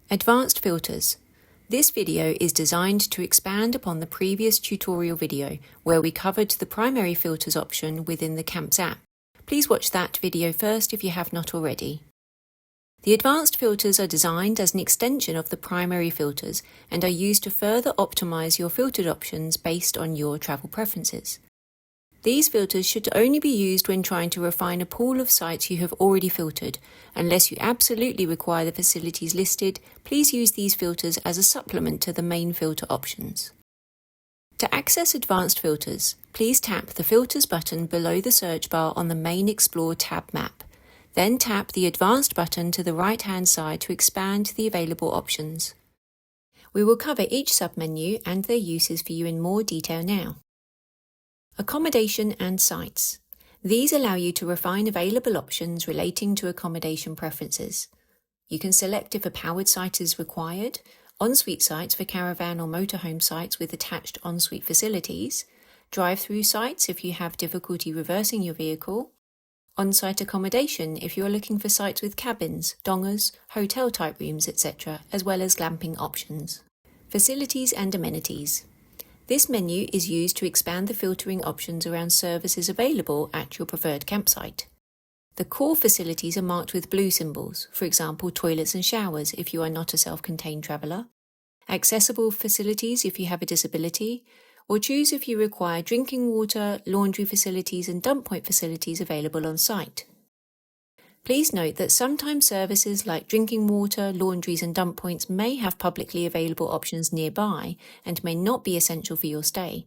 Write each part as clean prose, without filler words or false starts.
Advanced filters. This video is designed to expand upon the previous tutorial video where we covered the primary filters option within the CAMPS app. Please watch that video first if you have not already. The advanced filters are designed as an extension of the primary filters and are used to further optimize your filtered options based on your travel preferences. These filters should only be used when trying to refine a pool of sites you have already filtered. Unless you absolutely require the facilities listed, please use these filters as a supplement to the main filter options. To access advanced filters, please tap the Filters button below the search bar on the main Explore tab map. Then tap the Advanced button to the right-hand side to expand the available options. We will cover each submenu and their uses for you in more detail now. Accommodation and sites. These allow you to refine available options relating to accommodation preferences. You can select if a powered site is required, ensuite sites for caravan or motorhome sites with attached ensuite facilities, drive-through sites if you have difficulty reversing your vehicle, on-site accommodation if you are looking for sites with cabins, dongers, hotel-type rooms, etc., as well as glamping options. Facilities and amenities. This menu is used to expand the filtering options around services available at your preferred campsite. The core facilities are marked with blue symbols, for example toilets and showers if you are not a self-contained traveller, accessible facilities if you have a disability, or choose if you require drinking water, laundry facilities and dump point facilities available on site. Please note that sometimes services like drinking water, laundries and dump points may have publicly available options nearby and may not be essential for your stay.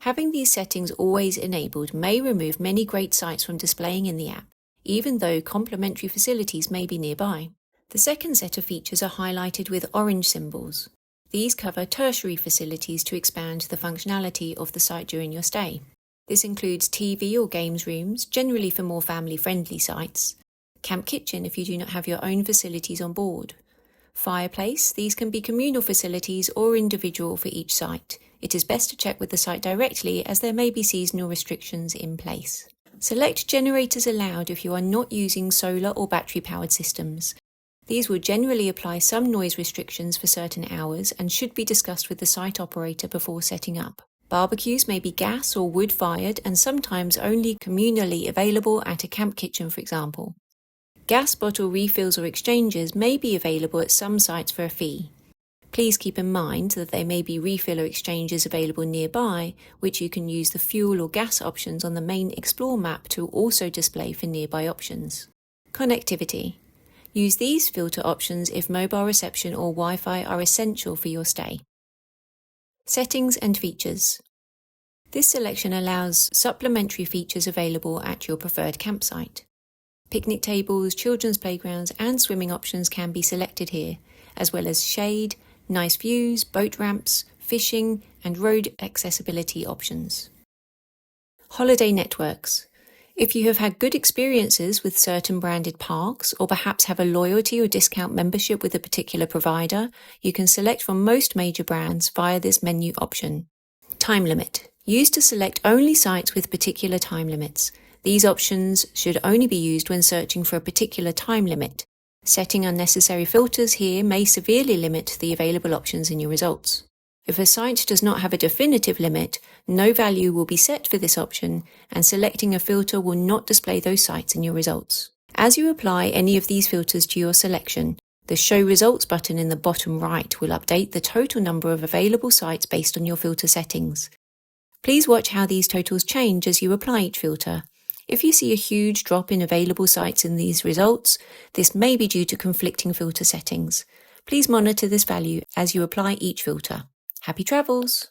Having these settings always enabled may remove many great sites from displaying in the app, even though complementary facilities may be nearby. The second set of features are highlighted with orange symbols. These cover tertiary facilities to expand the functionality of the site during your stay. This includes TV or games rooms, generally for more family-friendly sites, camp kitchen if you do not have your own facilities on board. Fireplace, these can be communal facilities or individual for each site. It is best to check with the site directly as there may be seasonal restrictions in place. Select generators allowed if you are not using solar or battery powered systems. These will generally apply some noise restrictions for certain hours and should be discussed with the site operator before setting up. Barbecues may be gas or wood fired and sometimes only communally available at a camp kitchen, for example. Gas bottle refills or exchanges may be available at some sites for a fee. Please keep in mind that there may be refill or exchanges available nearby, which you can use the fuel or gas options on the main Explore map to also display for nearby options. Connectivity. Use these filter options if mobile reception or Wi-Fi are essential for your stay. Settings and features. This selection allows supplementary features available at your preferred campsite. Picnic tables, children's playgrounds and swimming options can be selected here, as well as shade, nice views, boat ramps, fishing and road accessibility options. Holiday networks. If you have had good experiences with certain branded parks or perhaps have a loyalty or discount membership with a particular provider, you can select from most major brands via this menu option. Time limit. Used to select only sites with particular time limits. These options should only be used when searching for a particular time limit. Setting unnecessary filters here may severely limit the available options in your results. If a site does not have a definitive limit, no value will be set for this option, and selecting a filter will not display those sites in your results. As you apply any of these filters to your selection, the Show Results button in the bottom right will update the total number of available sites based on your filter settings. Please watch how these totals change as you apply each filter. If you see a huge drop in available sites in these results, this may be due to conflicting filter settings. Please monitor this value as you apply each filter. Happy travels!